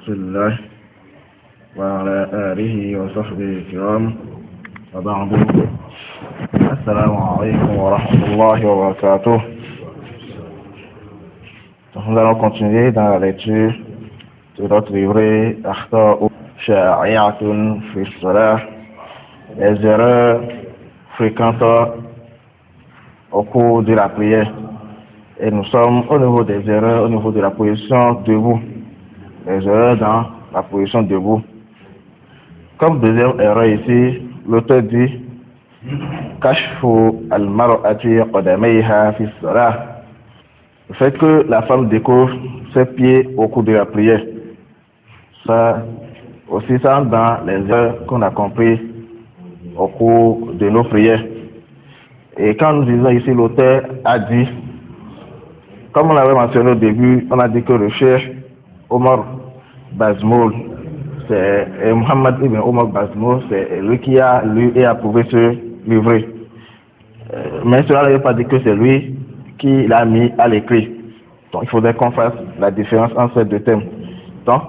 رسول الله وعلى آله وصحبه الكرام وبعد. السلام عليكم ورحمة الله وبركاته. Nous allons continuer dans la lecture de notre livret Akhta'u Sha'i'atun fi Salah, les erreurs fréquentes au cours de la prière. Et nous sommes au niveau des erreurs, au niveau de la position debout. Les erreurs dans la position debout. Comme deuxième erreur ici, l'auteur dit Kashfu al-mar'ati qadamayha fi salah. Le fait que la femme découvre ses pieds au cours de la prière. Ça aussi, ça entre dans les erreurs qu'on a compris au cours de nos prières. Et quand nous disons ici, l'auteur a dit, comme on l'avait mentionné au début, on a dit que le cheikh Omar Bazmoul, c'est Mohammed ibn Omar Bazmoul, c'est lui qui a lu et approuvé ce livret. Mais cela ne veut pas dire que c'est lui qui l'a mis à l'écrit. Donc il faudrait qu'on fasse la différence entre ces deux thèmes. Donc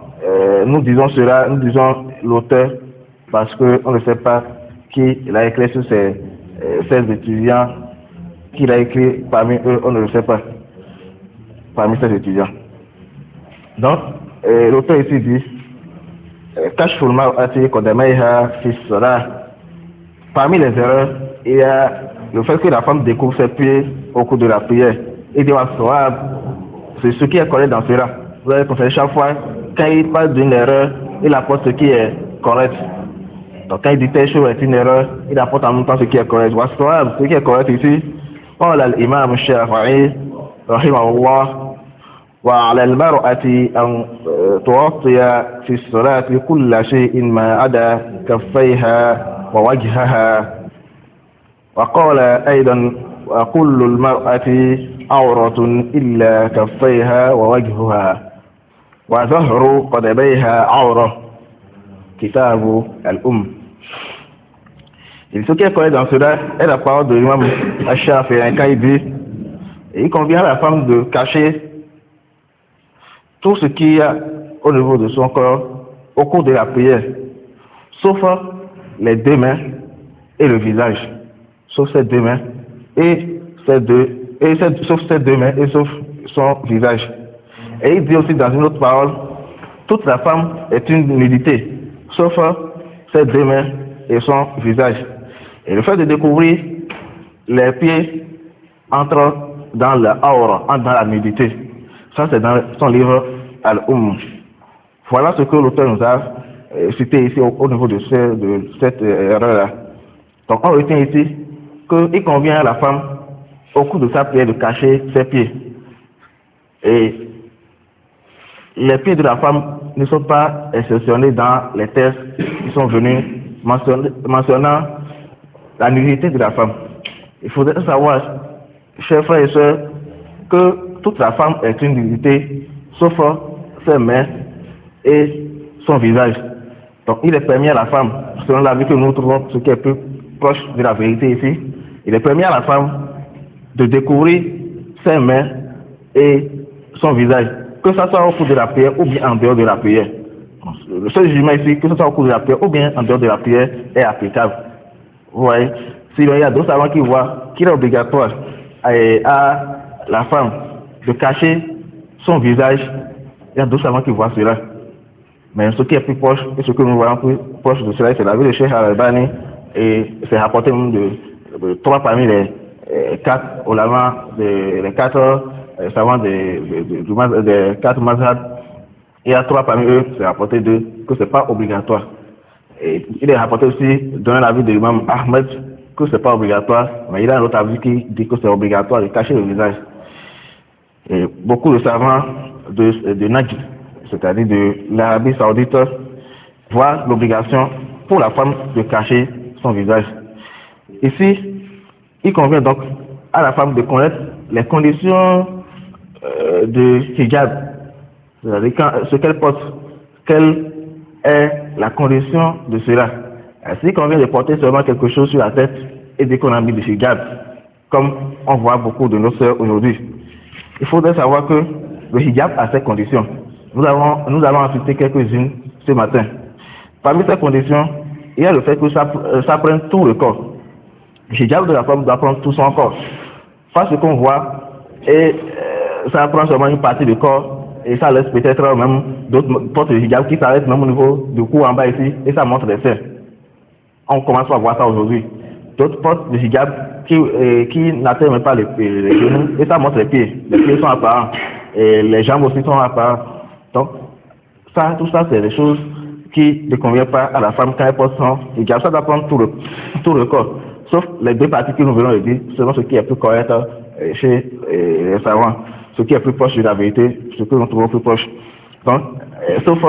nous disons cela, nous disons l'auteur parce qu'on ne sait pas qui l'a écrit sur ses étudiants, qui l'a écrit parmi eux, on ne le sait pas, parmi ces étudiants. Donc l'auteur ici dit Kashful mar'ati qadamayha fi salah. Parmi les erreurs, il y a le fait que la femme découvre ses pieds au cours de la prière. Il dit c'est ce qui est correct dans cela. Vous allez constater chaque fois, quand il parle d'une erreur, il apporte ce qui est correct. Donc quand il dit telle chose est une erreur, il apporte en même temps ce qui est correct. Ce qui est correct ici, قال الإمام الشافعي رحمه الله وعلى المرأة أن تغطي في الصلاة كل شيء ما عدا كفيها ووجهها. وقال أيضا وكل المرأة عورة إلا كفيها ووجهها وظهر قدميها عورة. كتاب الأم. Il se qui connaît dans cela est la parole de l'imam Al-Shafi'i quand il dit il convient à la femme de cacher tout ce qu'il y a au niveau de son corps au cours de la prière, sauf les deux mains et le visage, sauf ses deux mains et sauf ses deux mains et sauf son visage. Et il dit aussi dans une autre parole, toute la femme est une nudité, sauf ses deux mains et son visage. Et le fait de découvrir les pieds entre dans la aura, entre dans la nudité, ça c'est dans son livre Al-Umm. Voilà ce que l'auteur nous a cité ici au niveau de cette erreur-là. Donc on retient ici qu'il convient à la femme au cours de sa prière de cacher ses pieds. Et les pieds de la femme ne sont pas exceptionnés dans les textes qui sont venus mentionnant la nudité de la femme. Il faudrait savoir, chers frères et sœurs, que toute la femme est une nudité, sauf ses mains et son visage. Donc il est permis à la femme, selon la vie que nous trouvons, ce qui est plus proche de la vérité ici, il est permis à la femme de découvrir ses mains et son visage, que ce soit au cours de la prière ou bien en dehors de la prière. Le seul jugement ici, que ce soit au cours de la prière ou bien en dehors de la prière, est applicable. Vous voyez, s'il y a d'autres savants qui voient qu'il est obligatoire à la femme de cacher son visage, il y a d'autres savants qui voient cela. Mais ce qui est plus proche, et ce que nous voyons plus proche de cela, c'est la vie de Cheikh Al-Albani, et c'est rapporté même de trois parmi les quatre ulama, les quatre savants des quatre mazhab. Il y a trois parmi eux, c'est rapporté que c'est pas obligatoire. Et il est rapporté aussi dans l'avis de l'imam Ahmed que c'est pas obligatoire, mais il y a un autre avis qui dit que c'est obligatoire de cacher le visage. Et beaucoup de savants de Najd, c'est-à-dire de l'Arabie Saoudite, voient l'obligation pour la femme de cacher son visage. Ici, il convient donc à la femme de connaître les conditions de hijab, c'est-à-dire ce qu'elle porte, quelle est la condition de cela. Ainsi qu'on vient de porter seulement quelque chose sur la tête et dès qu'on a mis du hijab, comme on voit beaucoup de nos sœurs aujourd'hui. Il faudrait savoir que le hijab a ses conditions. Nous allons en citer quelques-unes ce matin. Parmi ces conditions, il y a le fait que ça prenne tout le corps. Le hijab de la femme doit prendre tout son corps. Pas ce qu'on voit, et ça prend seulement une partie du corps, et ça laisse peut-être même d'autres portes de hijab qui s'arrêtent même au niveau du cou en bas ici, et ça montre les seins. On commence à voir ça aujourd'hui. D'autres portes de hijab qui n'atteignent même pas les genoux, et ça montre les pieds. Les pieds sont apparents, et les jambes aussi sont apparentes. Donc, tout ça, c'est des choses qui ne conviennent pas à la femme quand elle porte son hijab. Ça doit prendre tout le corps. Sauf les deux parties que nous venons de dire, selon ce qui est plus correct chez les savants, ce qui est plus proche de la vérité, ce que nous trouvons plus proche. Donc, sauf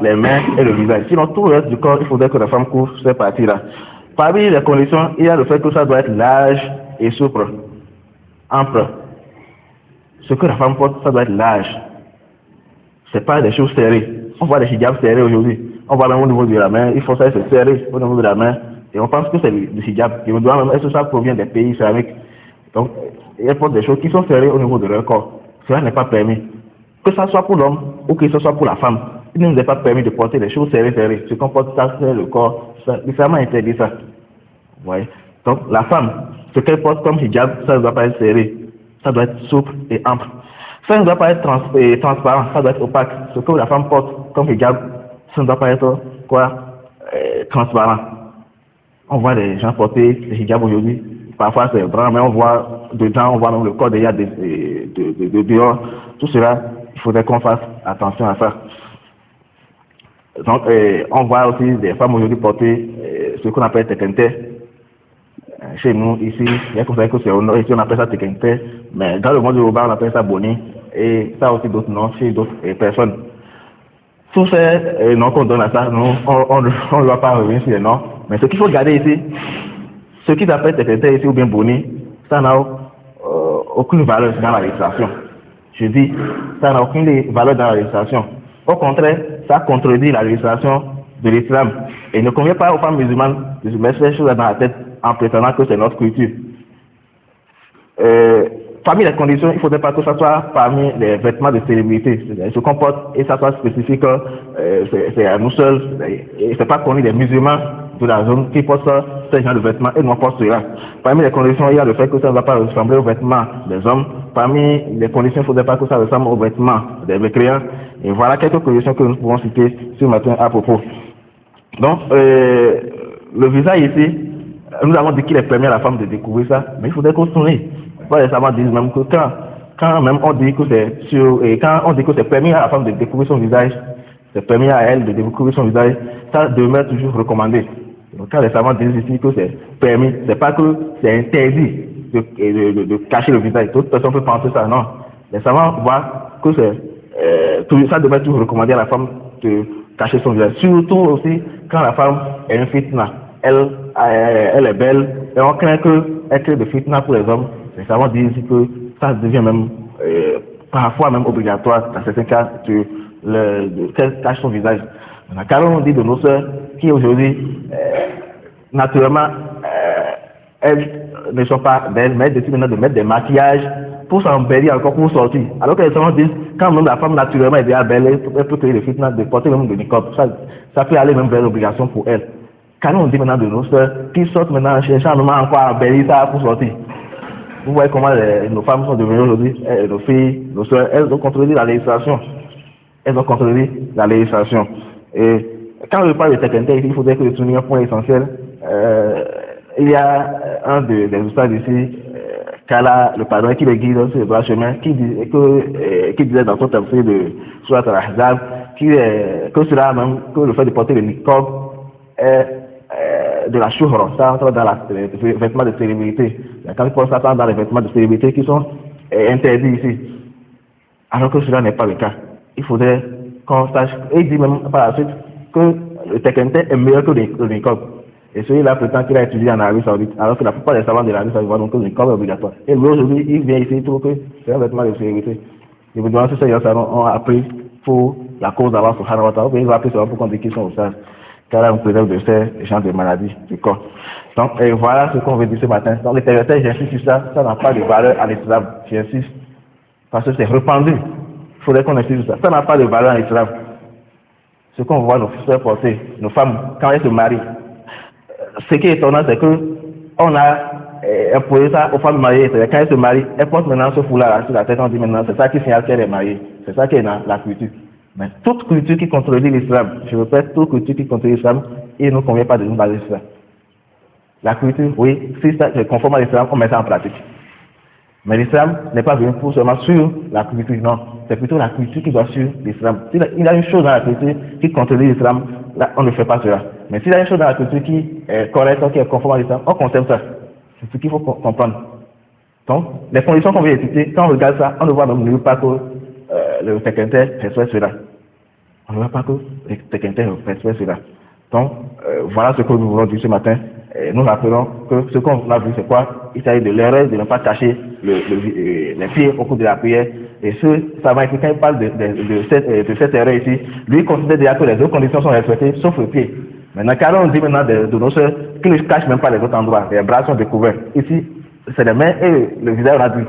les mains et le visage. Sinon, tout le reste du corps, il faudrait que la femme couvre ces parties-là. Parmi les conditions, il y a le fait que ça doit être large et souple, ample. Ce que la femme porte, ça doit être large. Ce n'est pas des choses serrées. On voit des hijabs serrés aujourd'hui. On voit même au niveau de la main, il faut ça se serrer au niveau de la main. Et on pense que c'est le hijab. Et on doit même, est-ce que ça provient des pays islamiques? Donc, il portent des choses qui sont serrées au niveau de leur corps. Cela n'est pas permis. Que ce soit pour l'homme ou que ce soit pour la femme, il ne nous est pas permis de porter des choses serrées. Ce qu'on porte, ça, c'est le corps. L'islam interdit ça. Vous voyez? Donc, la femme, ce qu'elle porte comme hijab, ça ne doit pas être serré. Ça doit être souple et ample. Ça ne doit pas être transparent, ça doit être opaque. Ce que la femme porte comme hijab, ça ne doit pas être transparent. On voit des gens porter des hijabs aujourd'hui. Parfois c'est blanc, mais on voit dedans, on voit même le corps déjà de dehors. Tout cela, il faudrait qu'on fasse attention à ça. Donc, on voit aussi des femmes aujourd'hui porter ce qu'on appelle tekente. Chez nous, ici, il y a que c'est au nord, ici on appelle ça tekente, mais dans le monde urbain, on appelle ça boni, et ça aussi d'autres noms chez d'autres personnes. Tous ces noms qu'on donne à ça, nous, on ne doit pas revenir sur les noms, mais ce qu'il faut garder ici, ce qui s'appelle tekente ici ou bien boni, ça n'a aucune valeur dans la législation. Je dis, ça n'a aucune valeur dans la législation. Au contraire, ça contredit la législation de l'islam. Et il ne convient pas aux femmes musulmanes de se mettre ces choses dans la tête en prétendant que c'est notre culture. Parmi les conditions, il ne faudrait pas que ça soit parmi les vêtements de célébrité. Ce qu'on porte et ça soit spécifique, c'est à nous seuls. Et c'est pas connu des musulmans de la zone qui portent ces genre de vêtements et nous on porte cela. Parmi les conditions, il y a le fait que ça ne va pas ressembler aux vêtements des hommes. Parmi les conditions, il ne faudrait pas que ça ressemble aux vêtements des mécréants. Et voilà quelques conditions que nous pouvons citer ce matin à propos. Donc, le visage ici, nous avons dit qu'il est permis à la femme de découvrir ça, mais il faudrait qu'on se tourne. Les savants disent même que quand même on dit que c'est sûr, et quand on dit que c'est permis à la femme de découvrir son visage, c'est permis à elle de découvrir son visage, ça demeure toujours recommandé. Donc quand les savants disent ici que c'est permis, c'est pas que c'est interdit de cacher le visage. Toute personne peut penser ça, non. Les savants voient que ça demeure toujours recommandé à la femme de cacher son visage. Surtout aussi quand la femme est une fitna. Elle est belle et on craint qu'elle crée de fitna pour les hommes. Les savants disent que ça devient même parfois même obligatoire dans certains cas qu'elle cache son visage. Car on dit de nos sœurs qui aujourd'hui naturellement elles ne sont pas belles, mais elles décident maintenant de mettre des maquillages pour s'embellir encore pour sortir. Alors que les savants disent quand même la femme naturellement est déjà belle, elle peut créer des fitna, de porter même de niqab. Ça peut aller même vers l'obligation pour elle. Quand on dit maintenant de nos sœurs qui sortent maintenant cherchant encore à embellir ça pour sortir. Vous voyez comment nos femmes sont devenues aujourd'hui, nos filles, nos soeurs, elles ont contrôlé la législation. Elles ont contrôlé la législation. Et quand je parle de tekente, il faudrait que je souligne un point essentiel. Il y a un des ustads ici, Kala, le pardon, qui le guide sur le droit chemin, qui disait dans son tafsir de Surat al-Ahzab, que cela même, que le fait de porter le niqab est de la shuhra, ça entre dans les vêtements de célébrité. Quand il pense ça dans les vêtements de célébrité qui sont interdits ici. Alors que cela n'est pas le cas. Il faudrait qu'on sache, et il dit même par la suite que le tekente est meilleur que le niqab. Et celui-là prétend qu'il a étudié en Arabie Saoudite, alors que la plupart des savants de l'Arabie Saoudite voient donc que le niqab est obligatoire. Et lui aujourd'hui, il vient ici, il trouve que c'est un vêtement de célébrité. Je me demande si ces gens ont appris pour la cause d'Allah subhanahu wa ta'ala, ou bien ils ont appris seulement pour qu'on dise qu'ils sont au sage. Car là, on préserve de ces genres de maladies du corps. Donc, voilà ce qu'on veut dire ce matin. Donc, les terrestres, j'insiste sur ça, ça n'a pas de valeur à l'islam, j'insiste, parce que c'est répandu Il faudrait qu'on insiste sur ça. Ça n'a pas de valeur en islam. Ce qu'on voit nos frères porter, nos femmes, quand elles se marient, ce qui est étonnant, c'est que on a imposé ça aux femmes mariées. Quand elles se marient, elles portent maintenant ce foulard sur la tête. On dit maintenant, c'est ça qui signale qu'elle est mariée. C'est ça qui est dans la culture. Mais toute culture qui contredit l'islam, je répète, toute culture qui contredit l'islam, il ne nous convient pas de nous baser sur ça. La culture, oui, si ça est conforme à l'islam, on met ça en pratique. Mais l'islam n'est pas venu pour seulement sur la culture, non. C'est plutôt la culture qui doit suivre l'islam. S'il y a une chose dans la culture qui contredit l'islam, là, on ne fait pas cela. Mais s'il y a une chose dans la culture qui est correcte, qui est conforme à l'islam, on conserve ça. C'est ce qu'il faut comprendre. Donc, les conditions qu'on vient de citer, quand on regarde ça, on ne voit même pas que le Tekkenter respecte cela. On ne voit pas que le Tekkenter respecte cela. Donc, voilà ce que nous voulons dire ce matin. Nous rappelons que ce qu'on a vu, c'est quoi? Il s'agit de l'erreur de ne pas cacher les pieds au cours de la prière. Et ce savant, quand il parle de cette erreur ici, lui considère déjà que les autres conditions sont respectées, sauf le pied. Maintenant, car on dit maintenant de nos soeurs qu'ils ne cachent même pas les autres endroits, les bras sont découverts. Ici, c'est les mains et le visage réduit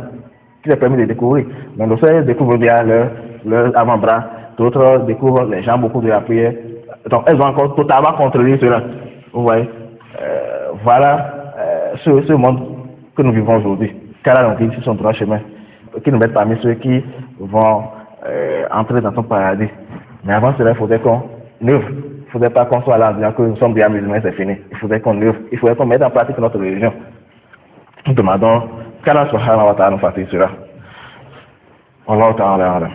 qui les permet de découvrir. Mais nos soeurs découvrent bien leur avant-bras, d'autres découvrent les jambes au cours de la prière. Donc, elles ont encore totalement contrôlé cela. Vous voyez, voilà ce monde que nous vivons aujourd'hui. Car là, on dit sur son droit chemin, qui nous mettent parmi ceux qui vont entrer dans son paradis. Mais avant cela, il faudrait qu'on œuvre. Il ne faudrait pas qu'on soit là en disant que nous sommes bien musulmans, c'est fini. Il faudrait qu'on œuvre. Il faudrait qu'on mette en pratique notre religion. Nous demandons qu'Allah subhanahu wa ta'ala nous fasse cela. Allah ta'ala.